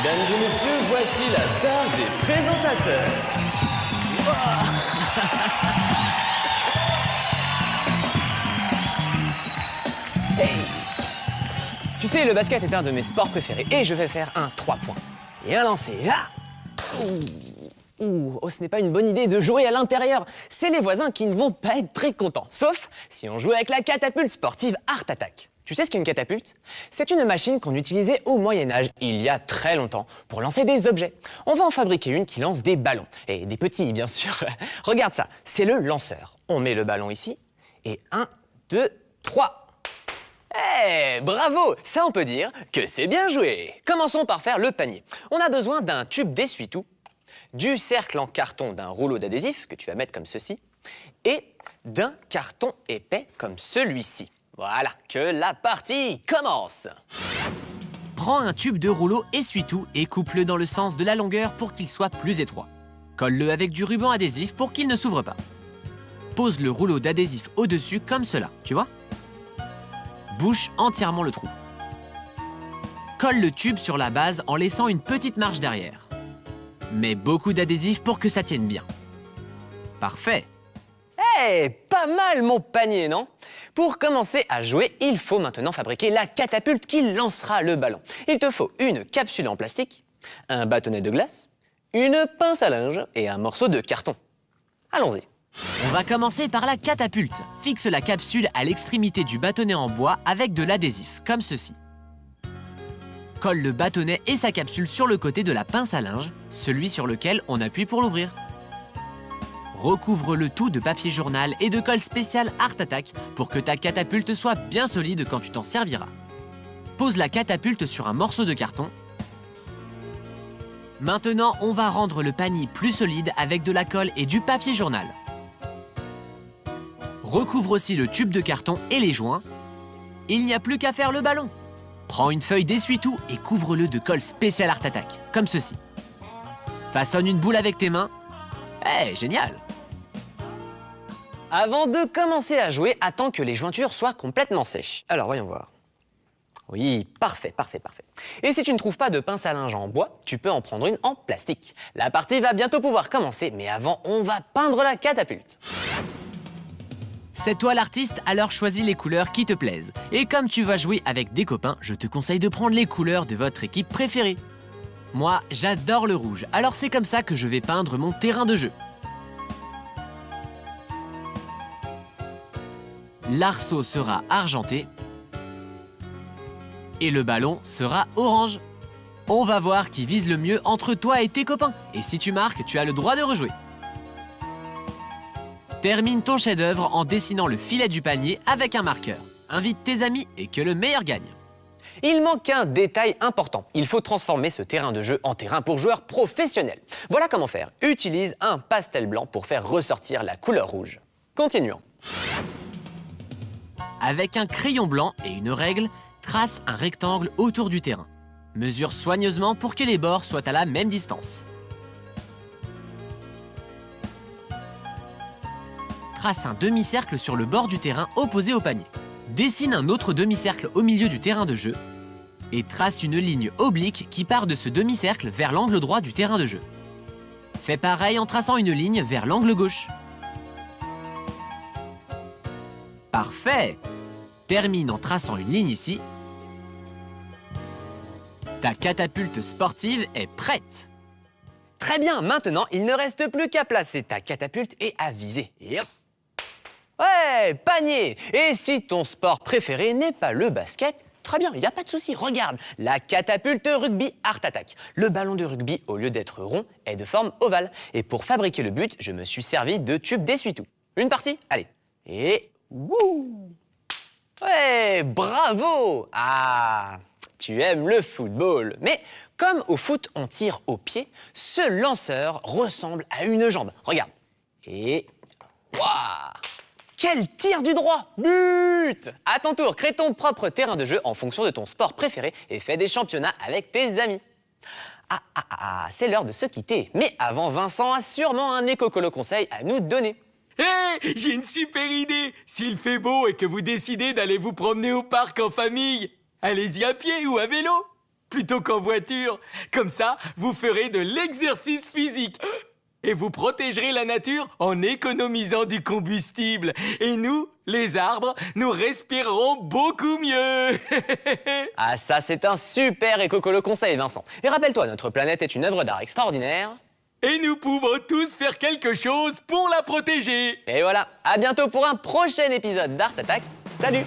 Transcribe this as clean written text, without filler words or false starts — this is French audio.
Mesdames et messieurs, voici la star des présentateurs. Hey. Tu sais, le basket est un de mes sports préférés et je vais faire un 3 points. Et un lancer. Ah. Oh, ce n'est pas une bonne idée de jouer à l'intérieur. C'est les voisins qui ne vont pas être très contents. Sauf si on joue avec la catapulte sportive Art Attack. Tu sais ce qu'est une catapulte? C'est une machine qu'on utilisait au Moyen-Âge, il y a très longtemps, pour lancer des objets. On va en fabriquer une qui lance des ballons. Et des petits, bien sûr. Regarde ça, c'est le lanceur. On met le ballon ici. Et 1, 2, 3. Eh, bravo! Ça, on peut dire que c'est bien joué. Commençons par faire le panier. On a besoin d'un tube d'essuie-tout, du cercle en carton d'un rouleau d'adhésif que tu vas mettre comme ceci, et d'un carton épais comme celui-ci. Voilà, que la partie commence! Prends un tube de rouleau essuie-tout et coupe-le dans le sens de la longueur pour qu'il soit plus étroit. Colle-le avec du ruban adhésif pour qu'il ne s'ouvre pas. Pose le rouleau d'adhésif au-dessus comme cela, tu vois? Bouche entièrement le trou. Colle le tube sur la base en laissant une petite marge derrière. Mets beaucoup d'adhésif pour que ça tienne bien. Parfait! Eh, pas mal mon panier, non? Pour commencer à jouer, il faut maintenant fabriquer la catapulte qui lancera le ballon. Il te faut une capsule en plastique, un bâtonnet de glace, une pince à linge et un morceau de carton. Allons-y. On va commencer par la catapulte. Fixe la capsule à l'extrémité du bâtonnet en bois avec de l'adhésif, comme ceci. Colle le bâtonnet et sa capsule sur le côté de la pince à linge, celui sur lequel on appuie pour l'ouvrir. Recouvre le tout de papier journal et de colle spéciale Art Attack pour que ta catapulte soit bien solide quand tu t'en serviras. Pose la catapulte sur un morceau de carton. Maintenant, on va rendre le panier plus solide avec de la colle et du papier journal. Recouvre aussi le tube de carton et les joints. Il n'y a plus qu'à faire le ballon. Prends une feuille d'essuie-tout et couvre-le de colle spéciale Art Attack, comme ceci. Façonne une boule avec tes mains. Eh, génial! Avant de commencer à jouer, attends que les jointures soient complètement sèches. Alors, voyons voir. Oui, parfait, parfait, parfait. Et si tu ne trouves pas de pince à linge en bois, tu peux en prendre une en plastique. La partie va bientôt pouvoir commencer, mais avant, on va peindre la catapulte. C'est toi l'artiste, alors choisis les couleurs qui te plaisent. Et comme tu vas jouer avec des copains, je te conseille de prendre les couleurs de votre équipe préférée. Moi, j'adore le rouge, alors c'est comme ça que je vais peindre mon terrain de jeu. L'arceau sera argenté et le ballon sera orange. On va voir qui vise le mieux entre toi et tes copains. Et si tu marques, tu as le droit de rejouer. Termine ton chef-d'œuvre en dessinant le filet du panier avec un marqueur. Invite tes amis et que le meilleur gagne. Il manque un détail important. Il faut transformer ce terrain de jeu en terrain pour joueurs professionnels. Voilà comment faire. Utilise un pastel blanc pour faire ressortir la couleur rouge. Continuons. Avec un crayon blanc et une règle, trace un rectangle autour du terrain. Mesure soigneusement pour que les bords soient à la même distance. Trace un demi-cercle sur le bord du terrain opposé au panier. Dessine un autre demi-cercle au milieu du terrain de jeu et trace une ligne oblique qui part de ce demi-cercle vers l'angle droit du terrain de jeu. Fais pareil en traçant une ligne vers l'angle gauche. Parfait! Termine en traçant une ligne ici. Ta catapulte sportive est prête! Très bien, maintenant, il ne reste plus qu'à placer ta catapulte et à viser. Et hop! Ouais, panier! Et si ton sport préféré n'est pas le basket, très bien, il n'y a pas de souci. Regarde, la catapulte rugby Art Attack. Le ballon de rugby, au lieu d'être rond, est de forme ovale. Et pour fabriquer le but, je me suis servi de tubes d'essuie-tout. Une partie? Allez. Et wouh! Ouais, bravo! Ah, tu aimes le football. Mais comme au foot, on tire au pied, ce lanceur ressemble à une jambe. Regarde. Et waouh! Quel tir du droit! But! À ton tour, crée ton propre terrain de jeu en fonction de ton sport préféré et fais des championnats avec tes amis. C'est l'heure de se quitter. Mais avant, Vincent a sûrement un éco-colo conseil à nous donner. Hé, j'ai une super idée! S'il fait beau et que vous décidez d'aller vous promener au parc en famille, allez-y à pied ou à vélo. plutôt qu'en voiture. Comme ça, vous ferez de l'exercice physique. Et vous protégerez la nature en économisant du combustible. Et nous, les arbres, nous respirerons beaucoup mieux. Ah ça, c'est un super écocolo conseil, Vincent. Et rappelle-toi, notre planète est une œuvre d'art extraordinaire. Et nous pouvons tous faire quelque chose pour la protéger. Et voilà, à bientôt pour un prochain épisode d'Art Attack. Salut!